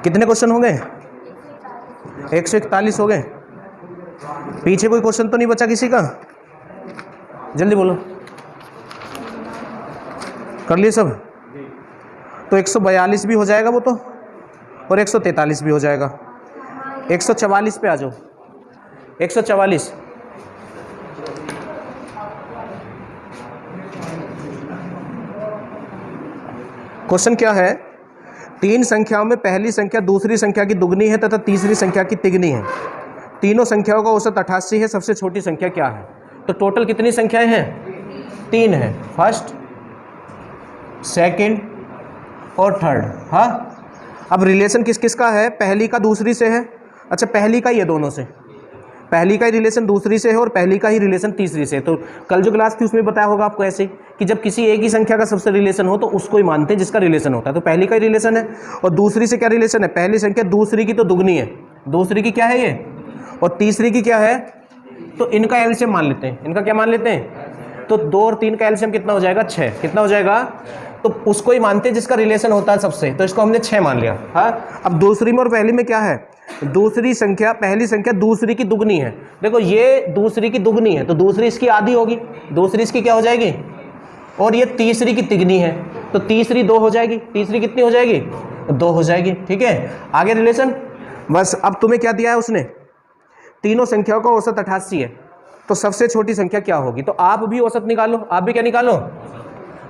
कितने क्वेश्चन हो गए? 141 हो गए। पीछे कोई क्वेश्चन तो नहीं बचा किसी का? जल्दी बोलो। कर लिए सब? तो 142 भी हो जाएगा वो तो, और 143 भी हो जाएगा। 144 पे आ जाओ। 144 क्वेश्चन क्या है? तीन संख्याओं में पहली संख्या दूसरी संख्या की दुगनी है तथा तीसरी संख्या की तिगनी है। तीनों संख्याओं का औसत 88 है। सबसे छोटी संख्या क्या है? तो टोटल कितनी संख्याएं हैं? 3 है, फर्स्ट, सेकंड और थर्ड। हाँ, अब रिलेशन किस किस का है? पहली का दूसरी से है। अच्छा, पहली का ही है दोनों से, पहली का ही रिलेशन दूसरी से है और पहली का ही रिलेशन तीसरी से है। तो कल जो क्लास थी उसमें बताया होगा आपको ऐसे कि जब किसी एक ही संख्या का सबसे रिलेशन हो तो उसको ही मानते हैं जिसका रिलेशन होता है। तो पहली का ही रिलेशन है और दूसरी से क्या रिलेशन है? पहली संख्या दूसरी की तो दुगनी है, दूसरी की क्या है ये, और तीसरी की क्या है? तो इनका एलसीएम मान लेते हैं। इनका क्या मान लेते हैं? तो 2 और 3 का एलसीएम कितना हो जाएगा? 6। कितना हो जाएगा? तो उसको ही मानते हैं जिसका रिलेशन होता है सबसे, तो इसको हमने 6 मान लिया। हाँ, अब दूसरी में और पहली में क्या है? दूसरी संख्या, पहली संख्या दूसरी की दुगनी है। देखो ये दूसरी की दुगनी है तो दूसरी इसकी आधी होगी, दूसरी इसकी क्या हो जाएगी? और ये तीसरी की तिगनी है तो तीसरी 2 हो जाएगी। तीसरी कितनी हो जाएगी? 2 हो जाएगी। ठीक है, आगे रिलेशन। बस अब तुम्हें क्या दिया है उसने? तीनों संख्याओं का औसत 88 है। तो सबसे छोटी संख्या क्या होगी? तो आप भी औसत निकालो। आप भी क्या निकालो?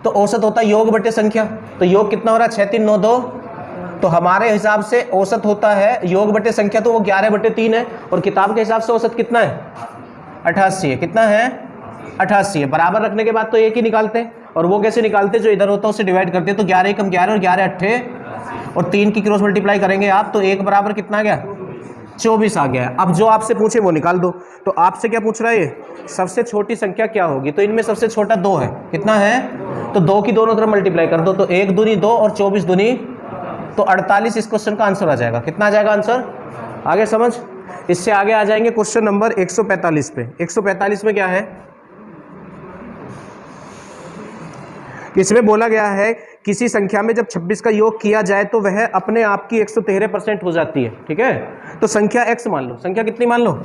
तो औसत होता है योग बटे संख्या। तो योग कितना हो रहा है? 6 3 9 2। तो हमारे हिसाब से औसत होता है योग बटे संख्या, तो वो 11 बटे 3 है। और किताब के हिसाब से औसत कितना है? 88 है। कितना है? 88 है। बराबर रखने के बाद तो एक ही निकालते हैं, और वो कैसे निकालते हैं? जो इधर होता है उससे डिवाइड करते हैं। तो 11 कम 11 और 11 अट्ठे और 3 की क्रॉस मल्टीप्लाई करेंगे आप, तो 1 बराबर कितना आ गया? 24 आ गया। अब जो आपसे पूछे वो निकाल दो। तो आपसे क्या पूछ रहा है ये? सबसे छोटी संख्या क्या होगी? तो इनमें सबसे छोटा 2 है। कितना है? तो 2 की दोनों तरफ मल्टीप्लाई कर दो, तो 1 दूनी 2 और 24 दूनी तो 48 इस क्वेश्चन का आंसर आ जाएगा। कितना आ जाएगा आंसर? आगे समझ। इससे आगे आ जाएंगे क्वेश्चन नंबर 145 पे। 145 में क्या है? इसमें बोला गया है किसी संख्या में जब 26 का योग किया जाए तो वह अपने आप की 113% हो जाती है। ठीक है, तो संख्या x मान लो। संख्या कितनी मान लो?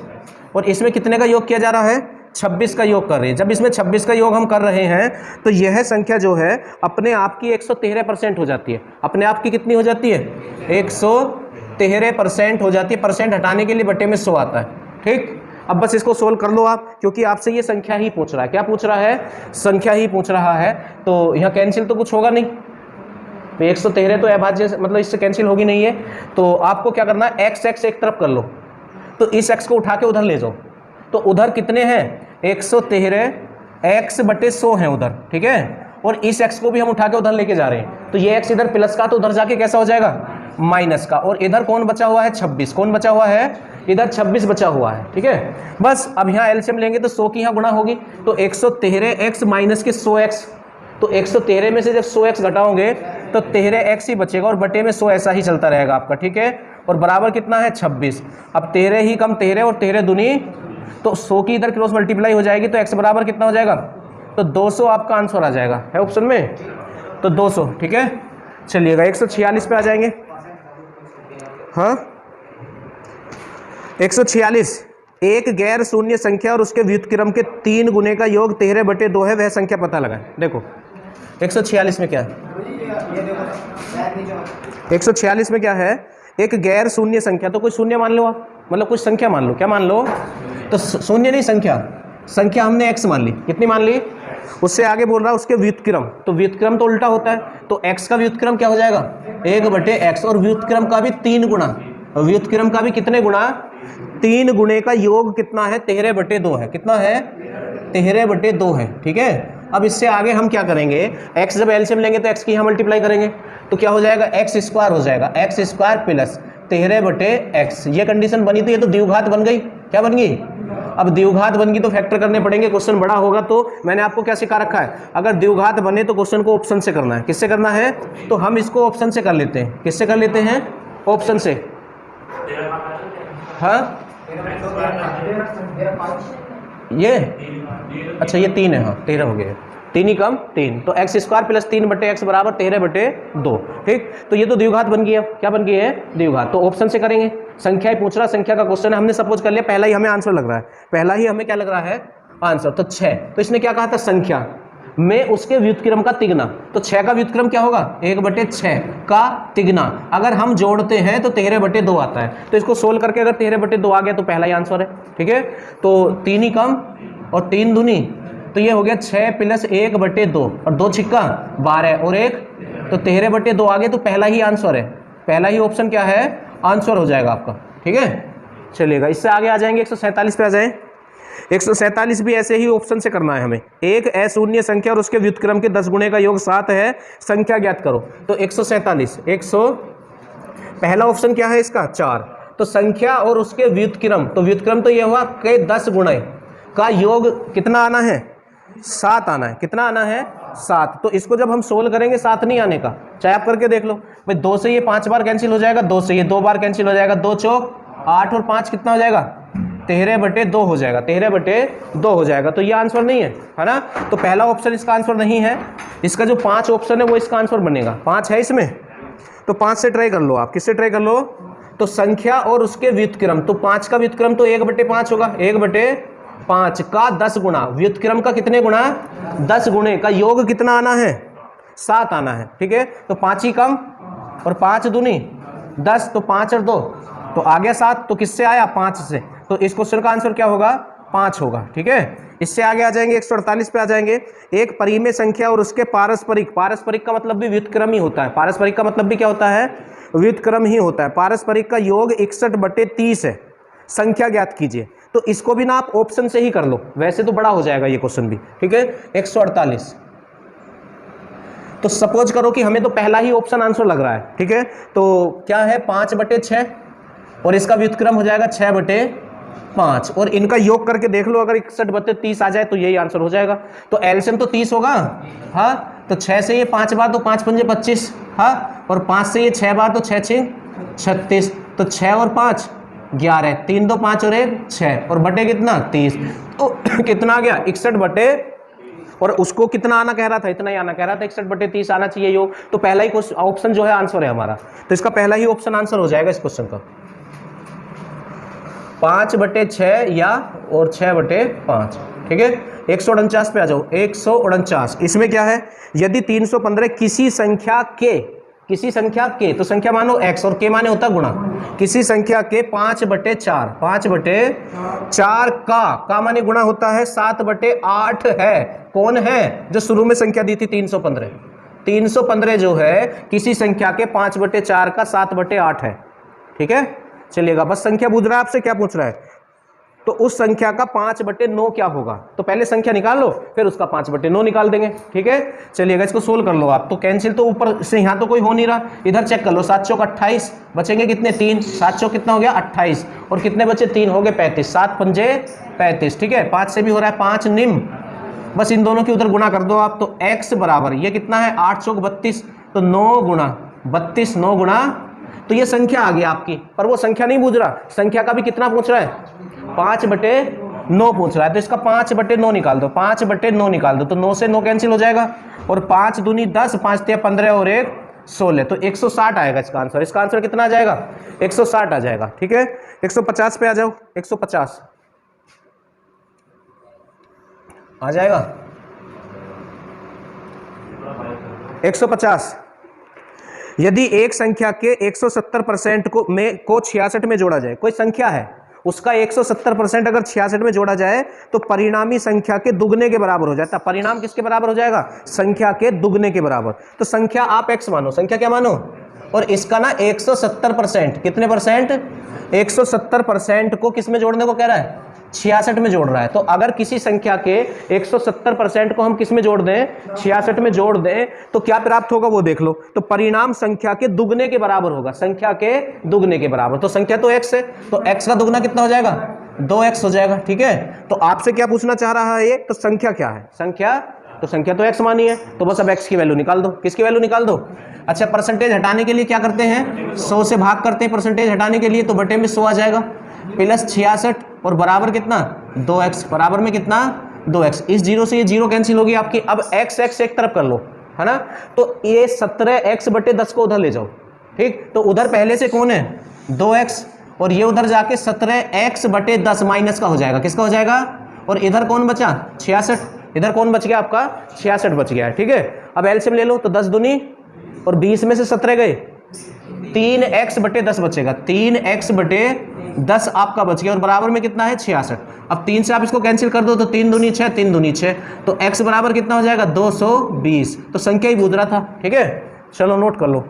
और इसमें कितने का योग किया जा रहा है? 26 का योग कर रहे हैं। जब इसमें 26 का योग हम कर रहे हैं तो यह संख्या जो है अपने आप की 113% हो जाती है। अपने आप की कितनी हो जाती है? 113% हो जाती है। परसेंट हटाने के लिए बटे में 100 आता है। ठीक, अब बस इसको सोल्व कर लो आप, क्योंकि आपसे ये संख्या ही पूछ रहा है। क्या पूछ रहा है? संख्या ही पूछ रहा है। तो यहाँ कैंसिल तो कुछ होगा नहीं, 113 तो अभाज्य मतलब इससे कैंसिल होगी नहीं है। तो आपको क्या करना है? x एक तरफ कर लो, तो इस x को उठा के उधर ले जाओ। तो उधर कितने हैं? 113 x बटे 100 है उधर। ठीक है, और इस x को भी हम उठा के उधर लेके जा रहे हैं। तो ये x इधर प्लस का, तो उधर जाके कैसा हो जाएगा? माइनस का। और इधर कौन बचा हुआ है? 26। कौन बचा हुआ है? इधर 26 बचा हुआ है। ठीक है, बस अब यहाँ एलसीएम लेंगे तो 100 की यहाँ गुणा होगी, तो 113x माइनस के 100x। तो 113 में से जब 100x घटाओगे तो 13x ही बचेगा और बटे में 100 ऐसा ही चलता रहेगा आपका। ठीक है, और बराबर कितना है? 26। अब 13 ही कम 13 और 13 दूनी तो 100 की इधर क्रॉस मल्टीप्लाई हो जाएगी, तो x बराबर कितना हो जाएगा? तो 200 आपका आंसर आ जाएगा। है ऑप्शन में, तो 200। ठीक है, चलिएगा 146 पे आ जाएंगे। हाँ, 146 एक गैर शून्य संख्या और उसके व्युत्क्रम के 3 गुने का योग 13 बटे 2 है, वह संख्या पता लगाएं। देखो 146 में क्या है? 146 में क्या है? एक गैर शून्य संख्या, तो कोई शून्य मान लो आप, मतलब कुछ संख्या मान लो। क्या मान लो? तो शून्य नहीं, संख्या हमने x मान ली। कितनी मान ली? उससे आगे बोल रहा है उसके व्युत्क्रम। तो व्युत्क्रम तो उल्टा होता है, तो x का व्युत्क्रम क्या हो जाएगा? 1 बटे x, और व्युत्क्रम का भी 3 गुना। व्युत्क्रम का भी कितने गुना? 3 गुणे का योग कितना है? 13 बटे 2 है। कितना है? 13 बटे 2 है। ठीक है, अब इससे आगे हम क्या करेंगे? x जब एलसीएम लेंगे तो x की यहाँ मल्टीप्लाई करेंगे, तो क्या हो जाएगा? x स्क्वायर हो जाएगा। x स्क्वायर प्लस 13 बटे x। ये कंडीशन बनी तो ये तो द्विघात बन गई। क्या बन गई? अब द्विघात बन गई तो फैक्टर करने पड़ेंगे। क्वेश्चन बड़ा होगा तो मैंने आपको क्या सिखा रखा है? अगर द्विघात बने तो क्वेश्चन को ऑप्शन से करना है। किससे करना है? तो हम इसको ऑप्शन से कर लेते हैं। किससे कर लेते हैं? ऑप्शन से। हाँ, ये अच्छा, ये 3 है। हाँ, 13 हो गया। 3 ही कम 3, तो एक्स स्क्वायर प्लस 3 बटे एक्स बराबर 13/2। ठीक, तो ये तो द्विघात बन गया। क्या बन गई है? द्विघात। तो ऑप्शन से करेंगे, संख्या ही पूछ रहा, संख्या का क्वेश्चन है, हमने सपोज कर लिया पहला ही हमें आंसर लग रहा है, पहला ही हमें क्या लग रहा है? आंसर। तो 6, तो इसने क्या कहा था? संख्या में उसके व्युत्क्रम का तिगुना। तो 6 का व्युत्क्रम क्या होगा? 1/6 का तिगुना। अगर हम जोड़ते हैं तो 13/2 आता है। तो इसको सोल्व करके अगर 13/2 आ गया तो पहला ही आंसर है। ठीक है, तो 3 ही कम और 3 दूनी, तो ये हो गया 6 प्लस 1/2 और 2 छिक्का 12 और 1, तो 13/2 आ गया, तो पहला ही आंसर है। पहला ही ऑप्शन क्या है? आंसर हो जाएगा आपका। ठीक है, चलिएगा, इससे आगे आ जाएंगे 147 पे आ जाए। 147 भी ऐसे ही ऑप्शन से करना है हमें। एक अशून्य संख्या और उसके व्युत्क्रम के 10 गुणे का योग 7 है, संख्या ज्ञात करो। तो 147 पहला ऑप्शन क्या है इसका? 4। तो संख्या और उसके व्युत्क्रम, तो व्युत्क्रम तो ये हुआ कि 10 गुणे का योग कितना आना है? 7 आना है। कितना आना है? 7। तो इसको जब हम सोल्व करेंगे 7 नहीं आने का, चाहे आप करके देख लो भाई। 2 से ये 5 बार कैंसिल हो जाएगा, 2 से ये 2 बार कैंसिल हो जाएगा, 2 चौक 8 और 5 कितना हो जाएगा? 13/2 हो जाएगा, 13/2 हो जाएगा। तो ये आंसर नहीं है ना? तो पहला ऑप्शन इसका आंसर नहीं है। इसका जो 5 ऑप्शन है वो इसका आंसर बनेगा। 5 है इसमें, तो 5 से ट्राई कर लो आप। किससे ट्राई कर लो? तो संख्या और उसके व्युत्क्रम, तो 5 का व्युत्क्रम तो 1/5 होगा, 1/5 का 10 गुणा, व्युत्क्रम का कितने गुणा? 10 गुणे का योग कितना आना है? 7 आना है। ठीक है, तो 5 ही कम और 5 दूनी 10, तो 5 और 2 तो आ गया 7। तो किससे आया? 5 से। तो इस क्वेश्चन का आंसर क्या होगा? 5 होगा। ठीक है, इससे आगे आ जाएंगे 148 पे आ जाएंगे। एक परिमेय संख्या और उसके पारस्परिक, पारस्परिक का मतलब भी व्युत्क्रम ही होता है। पारस्परिक का मतलब भी क्या होता है? व्युत्क्रम ही होता है। पारस्परिक का योग 61/30 है, संख्या ज्ञात कीजिए। तो इसको भी ना आप ऑप्शन से ही कर लो, वैसे तो बड़ा हो जाएगा ये क्वेश्चन भी। ठीक है, 148। तो सपोज करो कि हमें तो पहला ही ऑप्शन आंसर लग रहा है। ठीक है, तो क्या है? 5/6 और इसका व्युत्क्रम हो जाएगा 6/5 और इनका योग करके देख लो, अगर 61/30 आ जाए तो यही आंसर हो जाएगा। तो एलसीएम तो 30 होगा। हाँ, तो 6 से ये 5 बार तो 5 पंजे 25, हाँ, और 5 से ये 6 बार तो 6 6 36, तो 6 और 5 11, 3 2 5 और 1 6 और बटे कितना? 30। तो कितना आ गया? 61 और उसको कितना आना कह रहा था? इतना ही आना कह रहा था, 61/30 आना चाहिए योग। तो पहला ही ऑप्शन जो है आंसर है हमारा, तो इसका पहला ही ऑप्शन आंसर हो जाएगा इस क्वेश्चन का, 5/6 या और 6/5। ठीक है, 149 पे आ जाओ। 149 इसमें क्या है? यदि 315 किसी संख्या के, किसी संख्या के, तो संख्या मानो x और k माने होता गुणा, किसी संख्या के 5/4, 5/4 का माने गुणा होता है 7/8 है। कौन है? जो शुरू में संख्या दी थी 315। 315 जो है किसी संख्या के 5/4 का 7/8 है। ठीक है, चलिएगा, बस संख्या पूछ रहा है आपसे, क्या पूछ रहा है? तो उस संख्या का 5/9 क्या होगा? तो पहले संख्या निकाल लो, फिर उसका 5/9 निकाल देंगे। ठीक है, चलिएगा, इसको सोल्व कर लो आप। तो कैंसिल तो ऊपर से यहाँ तो कोई हो नहीं रहा, इधर चेक कर लो। 7 चौक 28, बचेंगे कितने? 3। 7 चौक कितना हो गया? 28 और कितने बचे? 3 हो गए 35, 7 पंजे 35। ठीक है, 5 से भी हो रहा है 5 निम, बस इन दोनों की उधर गुणा कर दो आप। तो x बराबर ये कितना है? 8 चौक 32, तो 9 गुणा 32, 9 गुणा, तो ये संख्या आ गई आपकी। पर वो संख्या नहीं पूछ रहा, संख्या का भी कितना पूछ रहा है? 5/9 पूछ रहा है। तो इसका 5/9 निकाल दो, 5/9 निकाल दो, तो 9 से 9 कैंसिल हो जाएगा और 5 दूनी 10, 5 तिया 15 और 1 16, तो 160 आएगा इसका आंसर। इसका आंसर कितना आ जाएगा? 160 आ जाएगा। ठीक है, 150 पे आ जाओ। 150 आ जाएगा। 150 यदि एक संख्या के 170% को 66 में जोड़ा जाए, कोई संख्या है उसका 170% अगर 66 में जोड़ा जाए तो परिणामी संख्या के दुगने के बराबर हो जाता है। परिणाम किसके बराबर हो जाएगा? संख्या के दुगने के बराबर। तो संख्या आप x मानो, संख्या क्या मानो, और इसका ना 170%, कितने परसेंट? 170% को किस में जोड़ने को कह रहा है? 66 में जोड़ रहा है। तो अगर किसी संख्या के 170% को हम किस में जोड़ दें? 66 में जोड़ दें, तो क्या प्राप्त होगा वो देख लो। तो परिणाम संख्या के दुगने के बराबर होगा, संख्या के दुगने के बराबर। तो संख्या तो x है, तो x का दुगना कितना हो जाएगा? 2x हो जाएगा। ठीक है, तो आपसे क्या पूछना चाह रहा है ये? तो संख्या क्या है? संख्या, तो संख्या तो x मानी है, तो बस अब x की वैल्यू निकाल दो। किसकी वैल्यू निकाल दो? अच्छा, परसेंटेज हटाने के लिए क्या करते हैं? 100 से भाग करते हैं परसेंटेज हटाने के लिए, तो बटे में 100 आ जाएगा, प्लस 66 और बराबर कितना? 2x, बराबर में कितना? 2x, इस जीरो से ये जीरो कैंसिल होगी आपकी। अब x एक तरफ कर लो, है ना, तो ये 17x/10 को उधर ले जाओ, ठीक। तो उधर पहले से कौन है 2x, और ये उधर जाके 17x/10 माइनस का हो जाएगा, किसका हो जाएगा, और इधर कौन बचा 66, इधर कौन बच गया आपका 66 बच गया है, ठीक है। अब एलसीएम ले लो, तो 10 दूनी और 20 में से 17 गए, 3x/10 बचेगा, 3x/10 आपका बच गया, और बराबर में कितना है 66। अब 3 से आप इसको कैंसिल कर दो, तो 3 दूनी 6, 3 दूनी 6, तो x बराबर कितना हो जाएगा 220। तो संख्या ही पूछ रहा था, ठीक है। चलो नोट कर लो,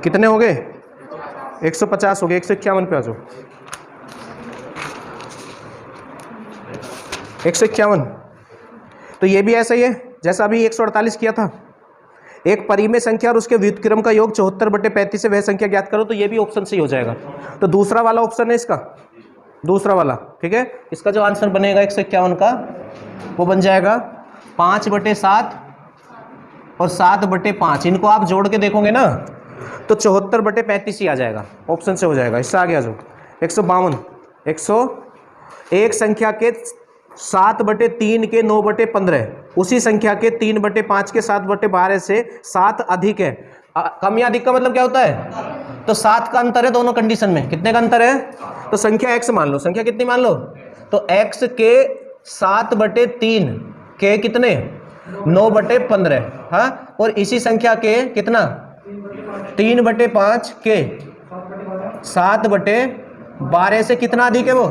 कितने हो गए 150 हो गए, 151 पे आ जाओ, 151। तो ये भी ऐसा ही है जैसा अभी 148 किया था, एक परिमेय संख्या और उसके व्युत्क्रम का योग 74/35 से वह संख्या ज्ञात करो, तो ये भी ऑप्शन सही हो जाएगा। तो दूसरा वाला ऑप्शन है इसका, दूसरा वाला, ठीक है। इसका जो आंसर बनेगा 151 का वो बन जाएगा 5/7 और 7/5, इनको आप जोड़ के देखोगे ना तो 74/35 ही आ जाएगा, ऑप्शन से हो जाएगा। इससे आगे आ जाओ 152, एक संख्या के 7/3 के 9/15 उसी संख्या के 3/5 के 7/12 से 7 अधिक है। कम या अधिक का मतलब क्या होता है, तो 7 का अंतर है दोनों कंडीशन में, कितने का अंतर है, तो संख्या x मान लो, संख्या कितनी मान लो, तो x के 7/3 के कितने 9/15, हाँ, और इसी संख्या के कितना 3/5 के 7/12 से कितना अधिक है वो,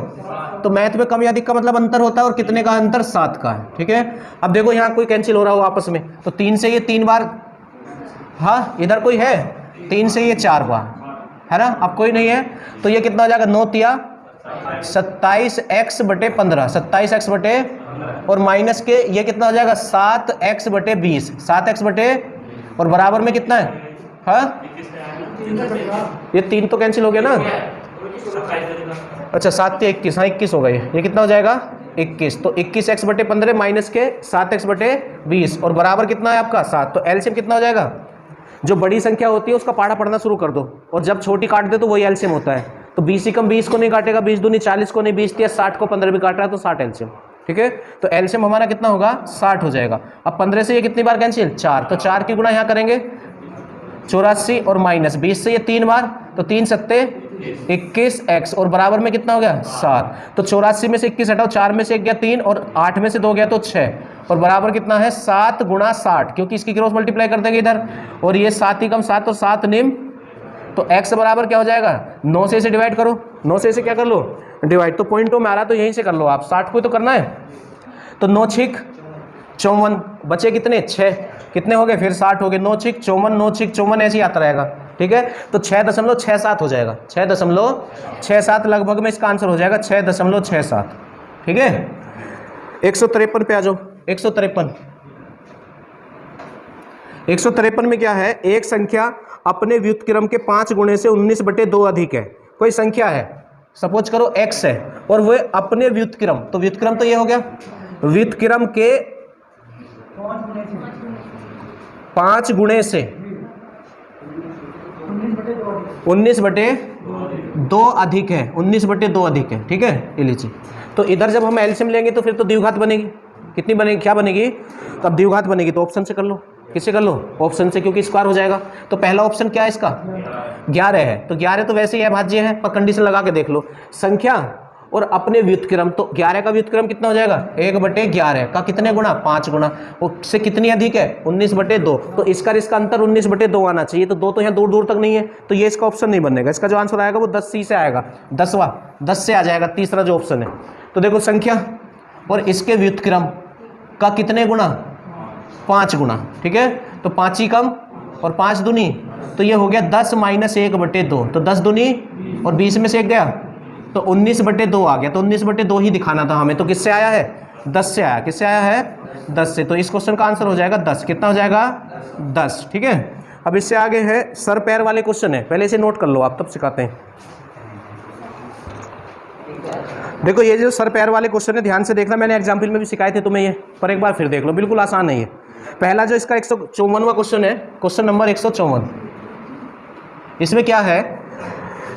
तो मैथ में कम या अधिक का मतलब अंतर होता है, और कितने का अंतर 7 का है, ठीक है। अब देखो यहाँ कोई कैंसिल हो रहा हो आपस में, तो 3 से ये 3 बार, हाँ इधर कोई है 3 से ये 4 बार, है ना, अब कोई नहीं है, तो ये कितना हो जाएगा 9 तिया 27x/15, 27x बटे और माइनस के ये कितना हो जाएगा 7x/20, 7x और बराबर में कितना है, हाँ ये 3 तो कैंसिल हो गया ना, अच्छा 7 से 21, हाँ 21 हो गए, ये कितना हो जाएगा 21, तो 21x/15 माइनस के 7x/20 और बराबर कितना है आपका 7। तो एलसीएम कितना हो जाएगा, जो बड़ी संख्या होती है उसका पहाड़ा पढ़ना शुरू कर दो, और जब छोटी काट दे तो वही एलसीएम होता है। तो 20 ही कम 20 को नहीं काटेगा, 20 दूनी 40 को नहीं, 20 या 60 को 15 भी काट रहा है, तो 60 एलसीएम, ठीक है। तो एलसीएम हमारा कितना होगा 60 हो जाएगा। अब 15 से ये कितनी बार कैंसिल 4, तो 4 की गुणा यहाँ करेंगे 84 और माइनस 20 से ये 3 बार, तो 3 सत्ते 21x और बराबर में कितना हो गया 7। तो 84 में से 21 हटाओ, 4 में से 1 गया 3 और 8 में से 2 गया तो 6 और बराबर कितना है 7 गुणा 60, क्योंकि इसकी क्रॉस मल्टीप्लाई कर देंगे इधर, और ये 7 ही कम 7 और 7 निम, तो x बराबर क्या हो जाएगा 9 से इसे डिवाइड करो, 9 से इसे क्या कर लो डिवाइड, तो पॉइंटों में आ रहा तो यहीं से कर लो आप, 60 को तो करना है। तो 9 6 54 बचे कितने 6, कितने हो गए फिर 60 हो गए, 9 6 54, 9 6 54 ऐसे ही आता रहेगा, ठीक है। तो 6.67 हो जाएगा, 6.67 लगभग में इसका आंसर हो जाएगा 6.67, ठीक है। 153 पे आ जाओ, 153 में क्या है, एक संख्या अपने व्युत्क्रम के 5 गुणे से 19/2 अधिक है। कोई संख्या है, सपोज करो x है, और वो अपने व्युत्क्रम, तो व्युत्क्रम तो ये हो गया, व्युत्क्रम के 5 गुणे से 19/2 अधिक है, 19/2 अधिक है, ठीक है, ये लीजिए। तो इधर जब हम एलसीएम लेंगे तो फिर तो द्विघात बनेगी, कितनी बनेगी, क्या बनेगी, तो अब द्विघात बनेगी, तो ऑप्शन से कर लो, किससे कर लो ऑप्शन से, क्योंकि स्क्वायर हो जाएगा। तो पहला ऑप्शन क्या है इसका 11 है, तो 11 तो वैसे ही अभाज्य है, पर कंडीशन लगा के देख लो, संख्या और अपने व्युत्क्रम, तो 11 का व्युत्क्रम कितना हो जाएगा 1/11 का कितने गुना 5 गुना, उससे कितनी अधिक है 19/2, तो इसका अंतर 19/2 आना चाहिए, तो 2 तो यहाँ दूर दूर तक नहीं है, तो ये इसका ऑप्शन नहीं बनेगा, इसका जो आंसर आएगा वो 10C से आएगा, 10 से आ जाएगा तीसरा जो ऑप्शन है। तो देखो संख्या और इसके व्युत्क्रम का कितने गुना 5 गुना, ठीक है, तो 5 ही कम और 5 दूनी, तो ये हो गया 10 - 1/2, तो 10 दूनी और 20 में से 1 गया तो 19/2 आ गया, तो 19/2 ही दिखाना था हमें, तो किससे आया है 10 से आया, किससे आया है 10 से, तो इस क्वेश्चन का आंसर हो जाएगा 10, कितना हो जाएगा 10, ठीक है। अब इससे आगे है सर पैर वाले क्वेश्चन है, पहले इसे नोट कर लो आप, तब सिखाते हैं। देखो ये जो सर पैर वाले क्वेश्चन है ध्यान से देखना, मैंने एग्जाम्पल में भी सिखाए थे तुम्हें ये, पर एक बार फिर देख लो, बिल्कुल आसान है ये। पहला जो इसका 154वां क्वेश्चन है, क्वेश्चन नंबर 154, इसमें क्या है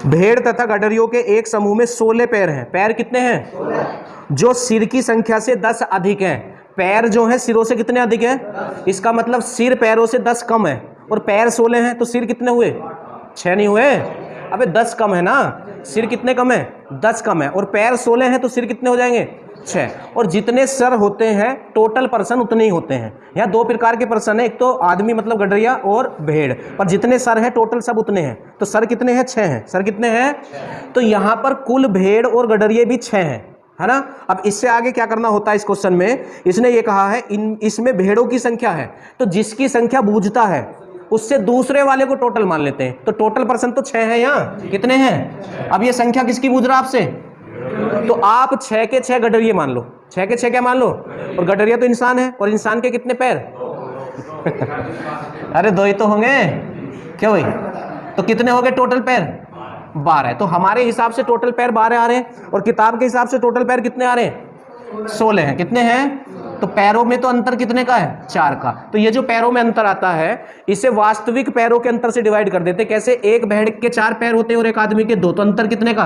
भेड़ तथा गडरियों के एक समूह में 16 पैर हैं। पैर कितने हैं? जो सिर की संख्या से 10 अधिक हैं। पैर जो है सिरों से कितने अधिक हैं? इसका मतलब सिर पैरों से 10 कम है, और पैर 16 हैं, तो सिर कितने हुए? 6 नहीं हुए? अबे 10 कम है ना, सिर कितने कम है? 10 कम है, और पैर 16 हैं, तो सिर कितने हो जाएंगे? 6। और जितने सर होते हैं टोटल पर्सन उतने ही होते हैं। यहाँ 2 प्रकार के पर्सन है, एक तो आदमी मतलब गडरिया और भेड़, पर जितने सर हैं टोटल सब उतने हैं। तो सर कितने हैं? 6 हैं। सर कितने हैं? तो यहाँ पर कुल भेड़ और गडरिये भी 6 हैं, है ना। अब इससे आगे क्या करना होता है इस क्वेश्चन में, इसने ये कहा है इसमें भेड़ों की संख्या है, तो जिसकी संख्या बूझता है उससे दूसरे वाले को टोटल मान लेते हैं। तो टोटल पर्सन तो 6 है, यहाँ कितने हैं? अब ये संख्या किसकी बूझ रहा आपसे? तो आप 6 के 6 गडरिये मान लो। 6 के 6 क्या मान लो? और गडरिया तो इंसान है, और इंसान के कितने पैर? अरे 2 ही तो होंगे, क्यों भाई? तो कितने हो गए टोटल पैर? 12। तो हमारे हिसाब से टोटल पैर 12 आ रहे हैं, और किताब के हिसाब से टोटल पैर कितने आ रहे हैं? 16 हैं। कितने हैं? तो पैरों में तो अंतर कितने का है? 4 का। तो ये जो पैरों में अंतर आता है इसे वास्तविक पैरों के अंतर से डिवाइड कर देते। कैसे? एक भेड़ के 4 पैर होते हैं और एक आदमी के 2, तो अंतर कितने का?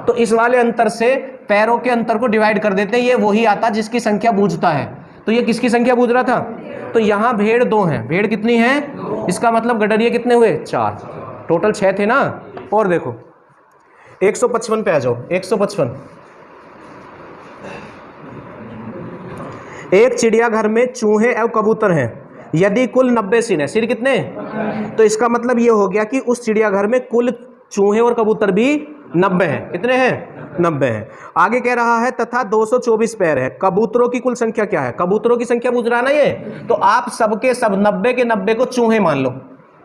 तो इस वाले अंतर से पैरों के अंतर को डिवाइड कर देते हैं। ये वही आता जिसकी संख्या बूझता है। तो ये किसकी संख्या बूझ रहा था? तो यहाँ भेड़ 2 हैं। भेड़ कितनी है? इसका मतलब गडरिये कितने हुए? 4। टोटल 6 थे ना। और देखो 155 पे आ जाओ। 155, एक चिड़ियाघर में चूहे एवं कबूतर हैं। यदि कुल 90 सिर है, सिर कितने? तो इसका मतलब ये हो गया कि उस चिड़ियाघर में कुल चूहे और कबूतर भी 90 हैं। कितने हैं? 90 हैं। आगे कह रहा है तथा 224 पैर है। कबूतरों की कुल संख्या क्या है? कबूतरों की संख्या पूछ रहा ना ये। तो आप सबके सब 90 के 90 को चूहे मान लो,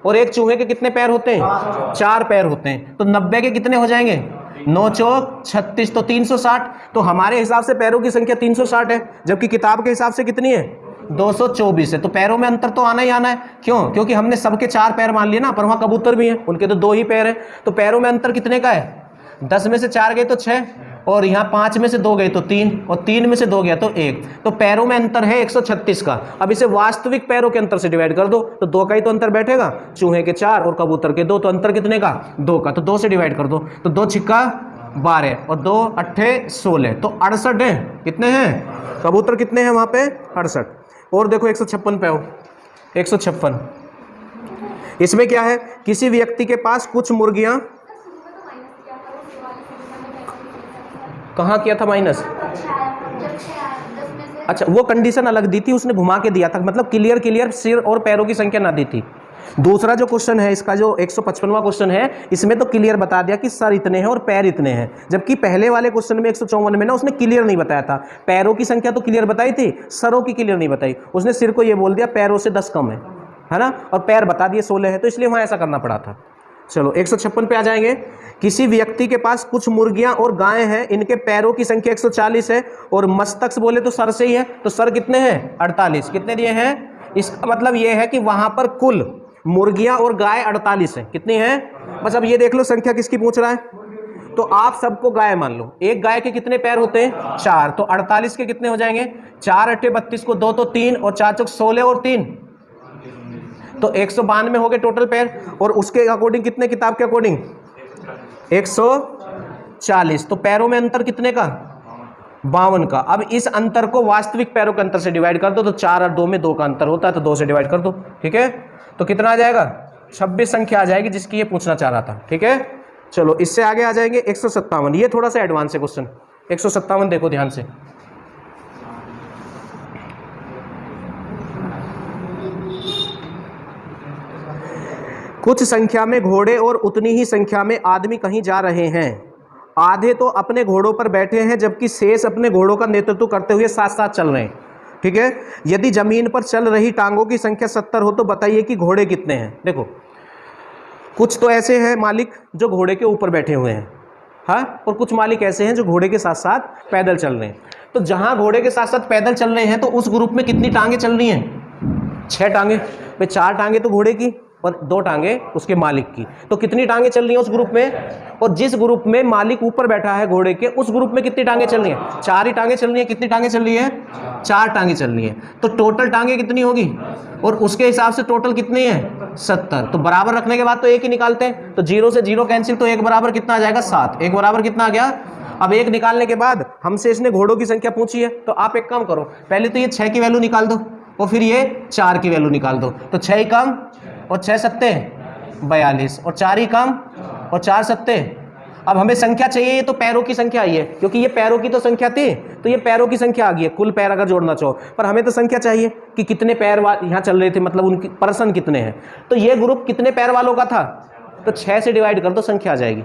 और एक चूहे के कितने पैर होते हैं? 4 पैर होते हैं। तो 90 के कितने हो जाएंगे? 9 चौक 36, तो 360। तो हमारे हिसाब से पैरों की संख्या 360 है, जबकि किताब के हिसाब से कितनी है? 224 है। तो पैरों में अंतर तो आना ही आना है। क्यों? क्योंकि हमने सबके 4 पैर मान लिए ना, पर वहाँ कबूतर भी हैं, उनके तो 2 ही पैर हैं। तो पैरों में अंतर कितने का है? 10 में से 4 गए तो 6, और यहाँ 5 में से 2 गए तो 3, और 3 में से 2 गया तो 1। तो पैरों में अंतर है 136 का। अब इसे वास्तविक पैरों के अंतर से डिवाइड कर दो, तो 2 का ही तो अंतर बैठेगा। चूहे के 4 और कबूतर के 2, तो अंतर कितने का? 2 का। तो 2 से डिवाइड कर दो, तो 2 छिक्का 12 और 2 अट्ठे 16, तो 68 है। कितने हैं? कबूतर कितने हैं वहाँ पे? 68। और देखो 156 पे आओ। 156, इसमें क्या है? किसी व्यक्ति के पास कुछ मुर्गियां, कहाँ किया था माइनस? अच्छा, वो कंडीशन अलग दी थी, उसने घुमा के दिया था, मतलब क्लियर सिर और पैरों की संख्या ना दी थी। दूसरा जो क्वेश्चन है इसका, जो 155वां क्वेश्चन है, इसमें तो क्लियर बता दिया कि सर इतने हैं और पैर इतने हैं। जबकि पहले वाले क्वेश्चन में 154 में ना उसने क्लियर नहीं बताया था। पैरों की संख्या तो क्लियर बताई थी, सरों की क्लियर नहीं बताई। उसने सिर को ये बोल दिया पैरों से 10 कम है ना, और पैर बता दिए 16 है, तो इसलिए वहाँ ऐसा करना पड़ा था। चलो 156 पे आ जाएंगे। किसी व्यक्ति के पास कुछ मुर्गियां और गायें हैं, इनके पैरों की संख्या 140 है, और मस्तक से बोले तो सर से ही है, तो सर कितने हैं? 48। कितने दिए हैं? इसका मतलब ये है कि वहां पर कुल मुर्गियां और गाय 48 है। कितनी है? बस अब ये देख लो संख्या किसकी पूछ रहा है। तो आप सबको गाय मान लो। एक गाय के कितने पैर होते हैं? 4। तो 48 के कितने हो जाएंगे? 4 अट्ठे 32 को 2 तो 3, और 4 चौक 16 और 3, तो 192 हो गए टोटल पैर। और उसके अकॉर्डिंग कितने? किताब के अकॉर्डिंग 140। तो पैरों में अंतर कितने का? 52 का। अब इस अंतर को वास्तविक पैरों के अंतर से डिवाइड कर दो, तो 4 और 2 में 2 का अंतर होता है, तो 2 से डिवाइड कर दो। ठीक है, तो कितना आ जाएगा? 26 संख्या आ जाएगी जिसकी ये पूछना चाह रहा था। ठीक है, चलो इससे आगे आ जाएंगे 157। ये थोड़ा सा एडवांस है क्वेश्चन। 157 देखो ध्यान से। कुछ संख्या में घोड़े और उतनी ही संख्या में आदमी कहीं जा रहे हैं। आधे तो अपने घोड़ों पर बैठे हैं, जबकि शेष अपने घोड़ों का नेतृत्व करते हुए साथ साथ चल रहे हैं। ठीक है, यदि जमीन पर चल रही टांगों की संख्या 70 हो तो बताइए कि घोड़े कितने हैं। देखो कुछ तो ऐसे हैं मालिक जो घोड़े के ऊपर बैठे हुए हैं, हाँ, और कुछ मालिक ऐसे हैं जो घोड़े के साथ साथ पैदल चल रहे हैं। तो जहां घोड़े के साथ साथ पैदल चल रहे हैं तो उस ग्रुप में कितनी टांगे चल रही हैं? 6 टांगे। भाई 4 टांगे तो घोड़े की, और 2 टांगे उसके मालिक की। तो कितनी टांगे चल रही हैं उस ग्रुप में, और जिस ग्रुप में मालिक ऊपर बैठा है घोड़े के, उस ग्रुप में कितनी टांगे चल रही हैं? 4 ही टांगे चल रही हैं। कितनी टांगे चल रही हैं? 4 टांगे चल रही हैं। तो टोटल टांगे कितनी होगी, और उसके हिसाब से टोटल कितनी है? 70। तो बराबर रखने के बाद तो 1 ही निकालते हैं, तो 0 से 0 कैंसिल, तो 1 बराबर कितना आ जाएगा? 7। 1 बराबर कितना आ गया? अब 1 निकालने के बाद हमसे इसने घोड़ों की संख्या पूछी है, तो आप एक काम करो, पहले तो ये 6 की वैल्यू निकाल दो और फिर ये 4 की वैल्यू निकाल दो। तो 6 ही कम और 6 सत्ते 42, और 4 ही कम और 4 सत्ते। अब हमें संख्या चाहिए, ये तो पैरों की संख्या आई है, क्योंकि ये पैरों की तो संख्या थी, तो ये पैरों की संख्या आ गई है, कुल पैर अगर जोड़ना चाहो। पर हमें तो संख्या चाहिए कि कितने पैर यहाँ चल रहे थे, मतलब उनकी पर्सन कितने हैं। तो ये ग्रुप कितने पैर वालों का था, तो 6 से डिवाइड कर दो, संख्या आ जाएगी।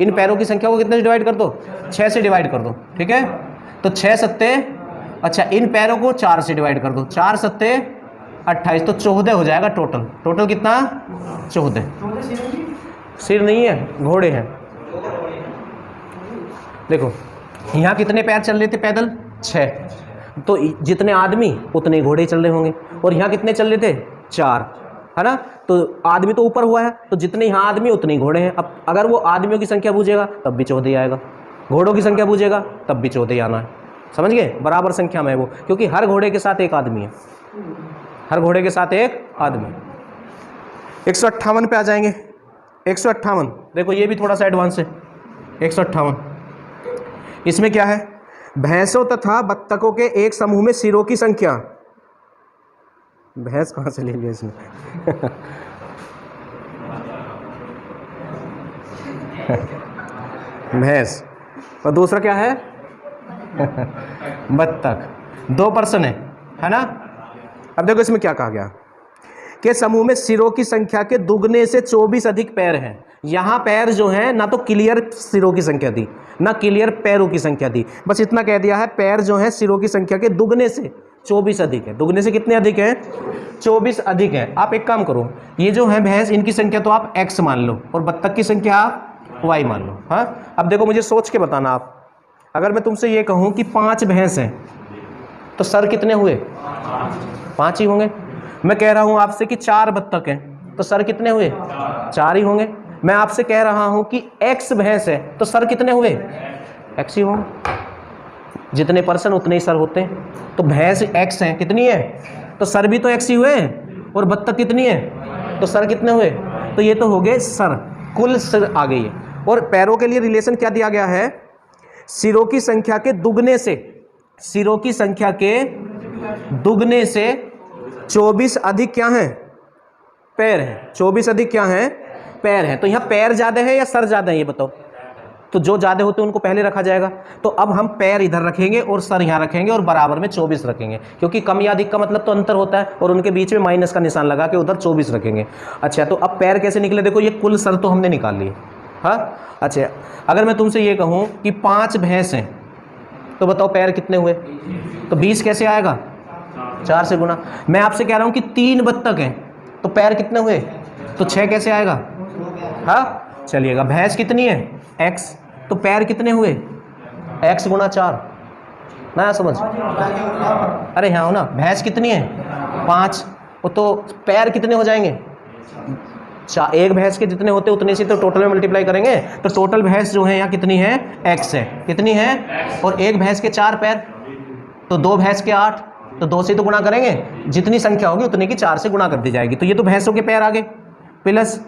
इन पैरों की संख्या को कितने से डिवाइड कर दो? 6 से डिवाइड कर दो, ठीक है। तो 6 सत्ते, अच्छा इन पैरों को 4 से डिवाइड कर दो, 4 सत्ते 28, तो 14 हो जाएगा टोटल। टोटल कितना? 14। सिर नहीं है, घोड़े हैं। देखो यहाँ कितने पैर चल रहे थे पैदल? 6। तो जितने आदमी उतने घोड़े चल रहे होंगे, और यहाँ कितने चल रहे थे? 4, है ना। तो आदमी तो ऊपर हुआ है, तो जितने यहाँ आदमी उतने घोड़े हैं। अब अगर वो आदमियों की संख्या पूछेगा तब भी 14 आएगा, घोड़ों की संख्या पूछेगा तब भी 14 आना है। समझ गए? बराबर संख्या में है वो, क्योंकि हर घोड़े के साथ एक आदमी है, हर घोड़े के साथ एक आदमी। 158 पे आ जाएंगे। 158, देखो ये भी थोड़ा सा एडवांस है। 158, इसमें क्या है? भैंसों तथा बत्तखों के एक समूह में सिरों की संख्या। भैंस कहाँ से ले लिया इसमें? भैंस, और दूसरा क्या है? बत्तख। 2 पर्सन है ना। अब देखो इसमें क्या कहा गया कि समूह में सिरों की संख्या के दुगने से 24 अधिक पैर हैं। यहाँ पैर जो हैं ना तो क्लियर सिरों की संख्या दी, ना क्लियर पैरों की संख्या दी, बस इतना कह दिया है पैर जो हैं सिरों की संख्या के दुगने से 24 अधिक है। दुगने से कितने अधिक है? 24 अधिक है। आप एक काम करो, ये जो है भैंस, इनकी संख्या तो आप x मान लो, और बत्तख की संख्या आप y मान लो। हाँ, अब देखो मुझे सोच के बताना आप, अगर मैं तुमसे ये कहूँ कि 5 भैंस हैं, तो सर कितने हुए? 5 ही होंगे। मैं कह रहा हूँ आपसे कि 4 बत्तख हैं, तो सर कितने हुए? 4 ही होंगे। मैं आपसे कह रहा हूँ कि x भैंस है, तो सर कितने हुए? x ही होंगे। जितने पर्सन उतने ही सर होते हैं। तो भैंस x है, कितनी है? तो सर भी तो x ही हुए। और बत्तख कितनी है? तो सर कितने हुए? तो ये तो हो गए सर, कुल सर आ गई है। और पैरों के लिए रिलेशन क्या दिया गया है? सिरों की संख्या के दुगने से, सिरों की संख्या के दुगने से 24 अधिक क्या हैं? पैर हैं। 24 अधिक क्या हैं? पैर हैं। तो यहाँ पैर ज़्यादा है या सर ज़्यादा है, ये बताओ। तो जो ज़्यादा होते हैं उनको पहले रखा जाएगा। तो अब हम पैर इधर रखेंगे और सर यहाँ रखेंगे, और बराबर में 24 रखेंगे, क्योंकि कम या अधिक का मतलब तो अंतर होता है, और उनके बीच में माइनस का निशान लगा के उधर 24 रखेंगे। अच्छा, तो अब पैर कैसे निकले? देखो ये कुल सर तो हमने निकाल लिए। हाँ, अच्छा, अगर मैं तुमसे ये कहूँ कि 5 भैंस हैं, तो बताओ पैर कितने हुए? तो 20 कैसे आएगा? 4 से गुना। मैं आपसे कह रहा हूँ कि 3 बत्तख हैं, तो पैर कितने हुए? तो 6 कैसे आएगा? हाँ, चलिएगा। भैंस कितनी है? x, तो पैर कितने हुए? x गुना 4। ना समझ? अरे हाँ हो ना। भैंस कितनी है? 5, तो पैर कितने हो जाएंगे? एक भैंस के जितने होते उतने से तो टोटल में मल्टीप्लाई करेंगे, तो टोटल भैंस जो है यहाँ कितनी है? x है। कितनी है? और एक भैंस के 4 पैर, तो 2 भैंस के 8, तो 2 से तो गुणा करेंगे, जितनी संख्या होगी उतने की 4 से गुणा कर दी जाएगी। तो ये तो भैंसों के पैर आ गए। प्लस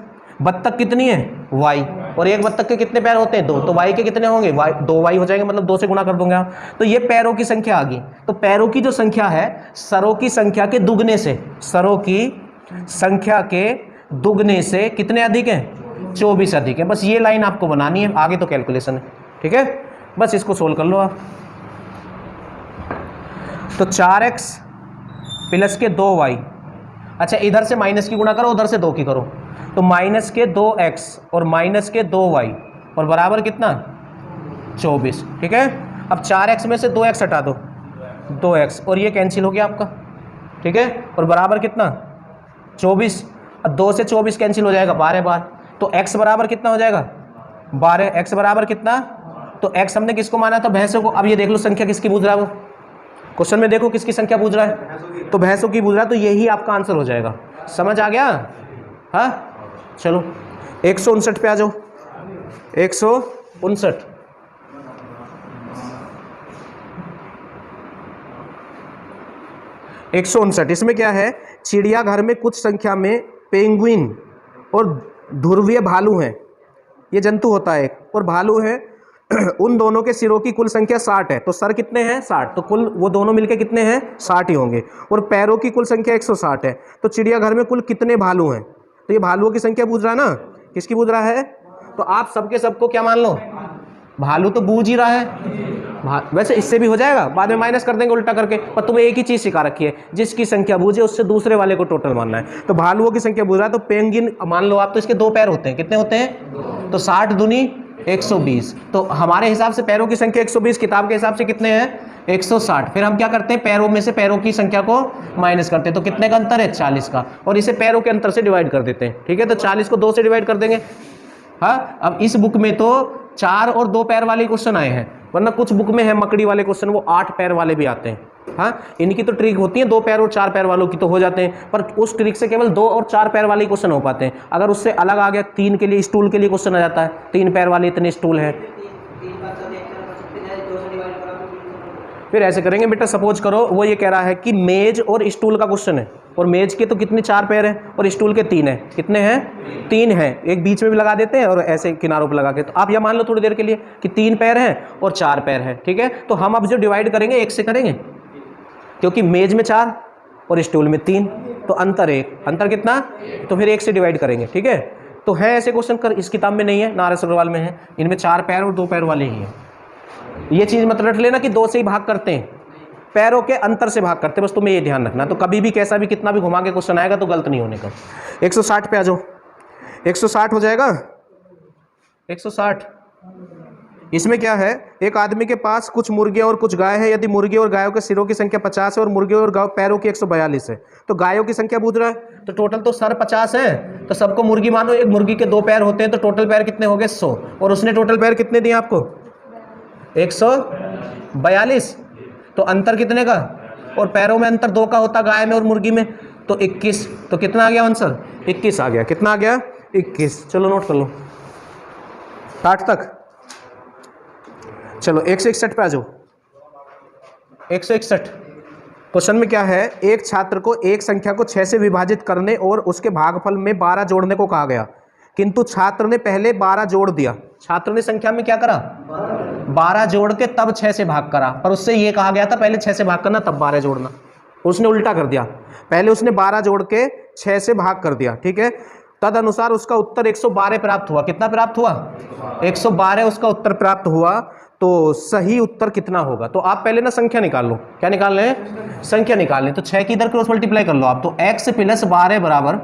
बत्तख कितनी है? y, और एक बत्तख के कितने पैर होते हैं? 2, तो y के कितने होंगे? 2y हो जाएंगे, मतलब 2 से गुणा कर दूंगा। तो ये पैरों की संख्या आ गई। तो पैरों की जो संख्या है सरों की संख्या के दुगने से, सरों की संख्या के दुगने से कितने अधिक हैं? 24 अधिक है। बस ये लाइन आपको बनानी है, आगे तो कैलकुलेशन है। ठीक है, बस इसको सोल्व कर लो आप। तो 4x प्लस के 2y, अच्छा इधर से माइनस की गुणा करो, उधर से 2 की करो, तो माइनस के 2x और माइनस के 2y, और बराबर कितना? 24। ठीक है, अब 4x में से 2x हटा दो, 2x, और ये कैंसिल हो गया आपका। ठीक है, और बराबर कितना? 24। अब 2 से 24 कैंसिल हो जाएगा, 12 बार, तो x बराबर कितना हो जाएगा? 12। x बराबर कितना? तो x हमने किसको माना था? भैंसों को। अब ये देख लो संख्या किसकी पूछ रहा है वो, क्वेश्चन में देखो किसकी संख्या पूछ रहा है, तो भैंसों की पूछ रहा है, तो यही आपका आंसर हो जाएगा। समझ आ गया? हाँ चलो 159 पे आ जाओ। 159 159 इसमें क्या है, चिड़ियाघर में कुछ संख्या में पेंगुइन और ध्रुवीय भालू हैं, ये जंतु होता है एक, और भालू है। उन दोनों के सिरों की कुल संख्या 60 है, तो सर कितने हैं 60, तो कुल वो दोनों मिलके कितने हैं 60 ही होंगे। और पैरों की कुल संख्या 160 है, तो चिड़ियाघर में कुल कितने भालू हैं, तो ये भालुओं की संख्या पूछ रहा है ना, किसकी पूछ रहा है, तो आप सबके सबको क्या मान लो, भालू तो बूझ ही रहा है। वैसे इससे भी हो जाएगा, बाद में माइनस कर देंगे उल्टा करके, पर तुम्हें एक ही चीज सिखा रखी है, जिसकी संख्या बूझे उससे दूसरे वाले को टोटल मानना है। तो भालुओं की संख्या बूझ रहा है, तो पेंगिन मान लो आप, तो इसके 2 पैर होते हैं, कितने होते हैं, तो 60 दूनी 120, तो हमारे हिसाब से पैरों की संख्या 120, किताब के हिसाब से कितने हैं 160। फिर हम क्या करते हैं, पैरों में से पैरों की संख्या को माइनस करते हैं, तो कितने का अंतर है 40 का, और इसे पैरों के अंतर से डिवाइड कर देते हैं। ठीक है, तो 40 को 2 से डिवाइड कर देंगे। हाँ, अब इस बुक में तो 4 और 2 पैर वाले क्वेश्चन आए हैं, वरना कुछ बुक में है मकड़ी वाले क्वेश्चन, वो 8 पैर वाले भी आते हैं। हाँ, इनकी तो ट्रिक होती है 2 पैर और 4 पैर वालों की तो हो जाते हैं, पर उस ट्रिक से केवल 2 और 4 पैर वाले क्वेश्चन हो पाते हैं। अगर उससे अलग आ गया 3 के लिए, स्टूल के लिए क्वेश्चन आ जाता है, 3 पैर वाले इतने स्टूल हैं, फिर ऐसे करेंगे बेटा। सपोज करो वो ये कह रहा है कि मेज और स्टूल का क्वेश्चन है, और मेज के तो कितने 4 पैर हैं और स्टूल के 3 हैं, कितने हैं 3 हैं, एक बीच में भी लगा देते हैं और ऐसे किनारों पर लगा के, तो आप यह मान लो थोड़ी देर के लिए कि 3 पैर हैं और 4 पैर हैं। ठीक है, तो हम अब जो डिवाइड करेंगे 1 से करेंगे, क्योंकि मेज में 4 और स्टूल में 3, तो अंतर 1, अंतर कितना, तो फिर 1 से डिवाइड करेंगे। ठीक है, तो है ऐसे क्वेश्चन, कर इस किताब में नहीं है, नारायण अग्रवाल में है, इनमें 4 पैर और 2 पैर वाले ही हैं। ये चीज़ मत रट लेना कि 2 से ही भाग करते हैं, पैरों के अंतर से भाग करते हैं, बस तुम्हें ये ध्यान रखना। तो कभी भी कैसा भी कितना भी घुमा के क्वेश्चन आएगा तो गलत नहीं होने का। 160 पे आ जाओ, 160 हो जाएगा, 160। इसमें क्या है, एक आदमी के पास कुछ मुर्गियां और कुछ गाय है, यदि मुर्गी और गायों के सिरों की संख्या 50 है और मुर्गियों और गायों पैरों की 142 है, तो गायों की संख्या पूछ रहा है, तो टोटल तो सर 50 है, तो सबको मुर्गी मानो, एक मुर्गी के 2 पैर होते हैं, तो टोटल पैर कितने हो गए 100, और उसने टोटल पैर कितने दिए आपको 142, तो अंतर कितने का, और पैरों में अंतर 2 का होता गाय में और मुर्गी में, तो 21, तो कितना आ गया आंसर 21 आ गया, कितना आ गया 21। चलो नोट कर लो 60 तक। चलो 161 पे आ जाओ। 161 क्वेश्चन में क्या है, एक छात्र को एक संख्या को 6 से विभाजित करने और उसके भागफल में 12 जोड़ने को कहा गया, किंतु छात्र ने पहले 12 जोड़ दिया। छात्र ने संख्या में क्या करा 12 जोड़ के तब 6 से भाग करा, पर उससे ये कहा गया था पहले 6 से भाग करना तब 12 जोड़ना, उसने उल्टा कर दिया, पहले उसने 12 जोड़ के 6 से भाग कर दिया। ठीक है, तद अनुसार उसका उत्तर 112 प्राप्त हुआ। कितना प्राप्त हुआ 112 उसका उत्तर प्राप्त हुआ। तो सही उत्तर कितना होगा, तो आप पहले ना संख्या निकाल लो, क्या निकाल रहे हैं संख्या निकाल लें, तो 6 की इधर क्रॉस मल्टीप्लाई कर लो आप, तो x + 12 बराबर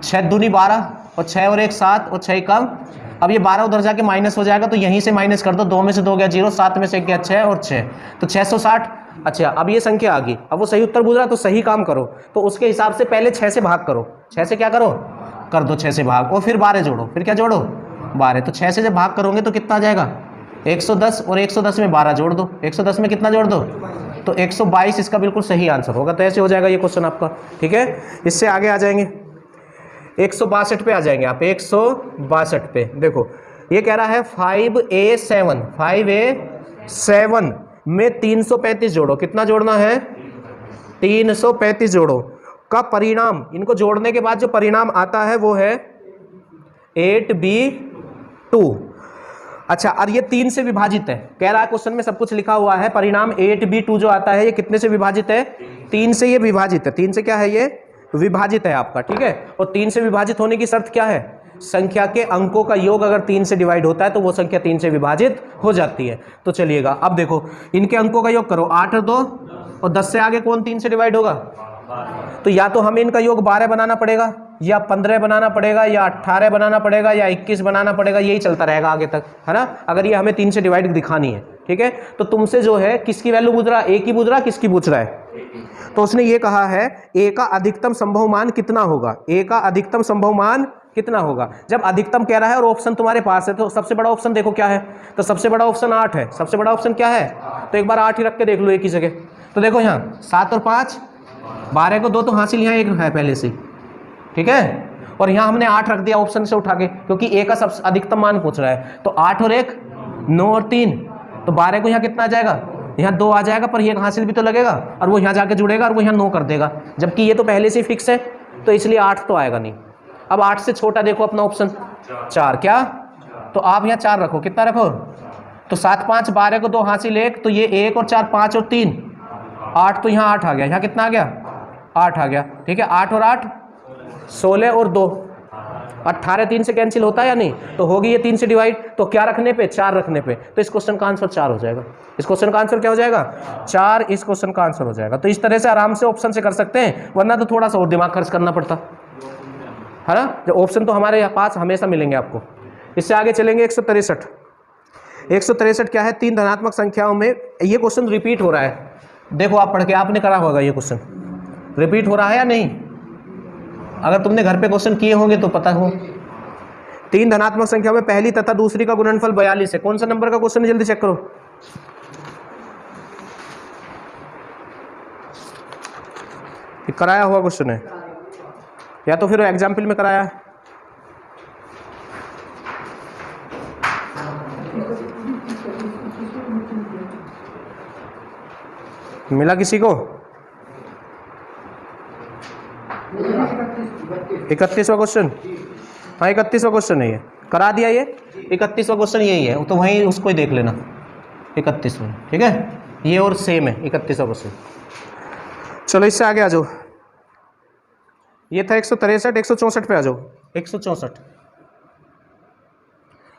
6 दूनी 12 और 6 और 1 7 और 6 कम, अब ये 12 उधर जाके माइनस हो जाएगा, तो यहीं से माइनस कर दो, 2 में से 2 गया 0, 7 में से 1 गया 6 और 6, तो 660। अच्छा, अब ये संख्या आ गई, अब वो सही उत्तर पूछ रहा, तो सही काम करो, तो उसके हिसाब से पहले 6 से भाग करो, 6 से क्या करो कर दो 6 से भाग, और फिर 12 जोड़ो, फिर क्या जोड़ो 12, तो 6 से जब भाग करोगे तो कितना आ जाएगा 110, और 110 में 12 जोड़ दो, 110 में कितना जोड़ दो, तो 122 इसका बिल्कुल सही आंसर होगा। तो ऐसे हो जाएगा ये क्वेश्चन आपका। ठीक है, इससे आगे आ जाएंगे 162 पे आ जाएंगे आप। 162 पे देखो, ये कह रहा है 5A7 में 335 जोड़ो, कितना जोड़ना है 335 जोड़ो का परिणाम, इनको जोड़ने के बाद जो परिणाम आता है वो है 8B2। अच्छा, और ये 3 से विभाजित है, कह रहा है क्वेश्चन में सब कुछ लिखा हुआ है, परिणाम 8B2 जो आता है ये कितने से विभाजित है 3 से, ये विभाजित है 3 से, क्या है ये विभाजित है आपका। ठीक है, और 3 से विभाजित होने की शर्त क्या है, संख्या के अंकों का योग अगर 3 से डिवाइड होता है तो वो संख्या 3 से विभाजित हो जाती है। तो चलिएगा, अब देखो इनके अंकों का योग करो, 8 और 2 और 10 से आगे कौन 3 से डिवाइड होगा, तो या तो हमें इनका योग 12 बनाना पड़ेगा, या 15 बनाना पड़ेगा, या 18 बनाना पड़ेगा, या 21 बनाना पड़ेगा, यही चलता रहेगा आगे तक, है ना, अगर ये हमें 3 से डिवाइड दिखानी है। ठीक है, तो तुमसे जो है किसकी वैल्यू पूछ रहा है, ए की पूछ रहा है, किसकी पूछ रहा है, तो उसने ये कहा है ए का अधिकतम संभव मान कितना होगा, ए का अधिकतम संभव मान कितना होगा। जब अधिकतम कह रहा है और ऑप्शन तुम्हारे पास है, तो सबसे बड़ा ऑप्शन देखो क्या है, तो सबसे बड़ा ऑप्शन 8 है, सबसे बड़ा ऑप्शन क्या है, तो एक बार 8 ही रख के देख लो एक ही जगह। तो देखो यहाँ 7 और 5 12 को 2 तो हासिल यहाँ 1 है पहले से। ठीक है, और यहाँ हमने 8 रख दिया ऑप्शन से उठा के, क्योंकि ए का सबसे अधिकतम मान पूछ रहा है। तो 8 और 1 9 और 3, तो 12 को यहाँ कितना आ जाएगा, यहाँ 2 आ जाएगा, पर ये हासिल भी तो लगेगा और वो यहाँ जाके जुड़ेगा और वो यहाँ 9 कर देगा, जबकि ये तो पहले से ही फिक्स है, तो इसलिए 8 तो आएगा नहीं। अब 8 से छोटा देखो अपना ऑप्शन 4, क्या, तो आप यहाँ 4 रखो, कितना रखो, तो 7 5 12 को 2 हासिल 1, तो ये 1 और 4 5 और 3 8, तो यहाँ 8 आ गया, यहाँ कितना आ गया 8 आ गया, ठीक है। 8 और 8 16 और 2 18, 3 से कैंसिल होता है या नहीं, तो होगी ये 3 से डिवाइड, तो क्या रखने पे, 4 रखने पे, तो इस क्वेश्चन का आंसर 4 हो जाएगा। इस क्वेश्चन का आंसर क्या हो जाएगा 4, इस क्वेश्चन का आंसर हो जाएगा। तो इस तरह से आराम से ऑप्शन से कर सकते हैं, वरना तो थोड़ा सा और दिमाग खर्च करना पड़ता है ना। जो ऑप्शन तो हमारे पास हमेशा मिलेंगे आपको। इससे आगे चलेंगे 163। 163 क्या है, 3 धनात्मक संख्याओं में, ये क्वेश्चन रिपीट हो रहा है, देखो आप पढ़ के आपने करा होगा, ये क्वेश्चन रिपीट हो रहा है या नहीं, अगर तुमने घर पे क्वेश्चन किए होंगे तो पता हो। 3 धनात्मक संख्या में पहली तथा दूसरी का गुणनफल 42 है। कौन सा नंबर का क्वेश्चन है, जल्दी चेक करो। ये कराया हुआ क्वेश्चन है या तो फिर एग्जाम्पल में कराया है। मिला किसी को? 31वां क्वेश्चन, हाँ 31वां क्वेश्चन है, ये करा दिया, ये 31वां क्वेश्चन यही है, तो वहीं उसको ही देख लेना 31वां, ठीक है, ये और सेम है 31वां क्वेश्चन। चलो इससे आगे आ जाओ, ये था 163, 164 पे आ जाओ।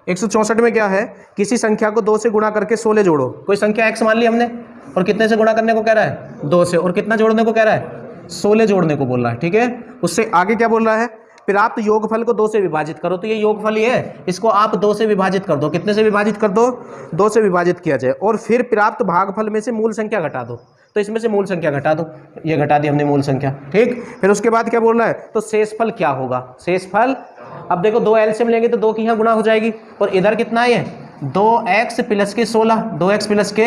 164 में क्या है, किसी संख्या को 2 से गुणा करके 16 जोड़ो। कोई संख्या x मान ली हमने, और कितने से गुणा करने को कह रहा है, 2 से, और कितना जोड़ने को कह रहा है, 16 जोड़ने को बोल रहा है, ठीक है। उससे आगे क्या बोल रहा है, प्राप्त योगफल को 2 से विभाजित करो। तो ये योगफल ही है, इसको आप 2 से विभाजित कर दो। कितने से विभाजित कर दो, 2 से विभाजित किया जाए, और फिर प्राप्त भागफल में से मूल संख्या घटा दो। तो इसमें से मूल संख्या घटा दो, ये घटा दी हमने मूल संख्या, ठीक। फिर उसके बाद क्या बोल रहा है, तो शेषफल क्या होगा, शेषफल, अब देखो 2 एलसीएम लेंगे तो 2 की यहाँ गुणा हो जाएगी, और इधर कितना है 2x प्लस के 16, 2x प्लस के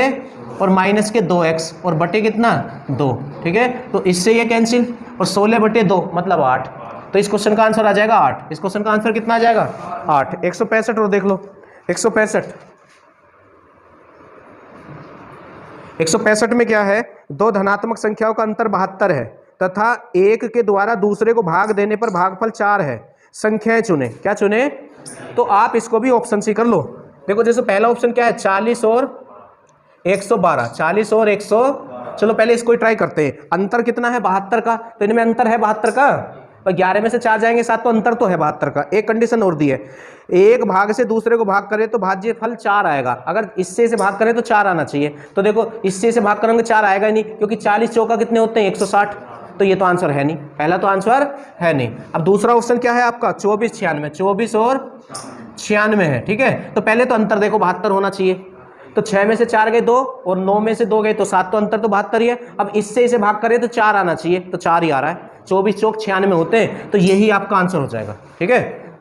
और माइनस के 2x और बटे कितना 2, ठीक है। तो इससे ये कैंसिल, और 16 बटे 2 मतलब 8, तो इस क्वेश्चन का आंसर आ जाएगा 8। इस क्वेश्चन का आंसर कितना आ जाएगा 8। 165 और देख लो, 165 में क्या है, 2 धनात्मक संख्याओं का अंतर 72 है तथा एक के द्वारा दूसरे को भाग देने पर भागफल 4 है। संख्याएं चुने, क्या चुने, तो आप इसको भी ऑप्शन सी कर लो। देखो जैसे पहला ऑप्शन क्या है, 40 और 112, 40 और 100, चलो पहले इसको ही ट्राई करते हैं। अंतर कितना है 72 का, तो इनमें अंतर है 72 का, पर 11 में से 4 जाएंगे 7, तो अंतर तो है 72 का। एक कंडीशन और दी है, एक भाग से दूसरे को भाग करें तो भाज्य फल 4 आएगा, अगर इससे से भाग करें तो 4 आना चाहिए। तो देखो इससे से भाग करेंगे 4 आएगा ही नहीं, क्योंकि 40 चौका कितने होते हैं 160, तो ये तो आंसर है नहीं, पहला तो आंसर है नहीं। अब दूसरा ऑप्शन क्या है आपका 24 96, 24 और 96 है, ठीक है। तो पहले तो अंतर देखो 72 होना चाहिए, तो 6 में से 4 गए 2 और 9 में से 2 गए तो 7, तो अंतर तो 72 ही है। अब इससे इसे भाग करें तो 4 आना चाहिए, तो 4 ही आ रहा है, 24 चौक 96 होते हैं, तो यही आपका आंसर हो जाएगा, ठीक है।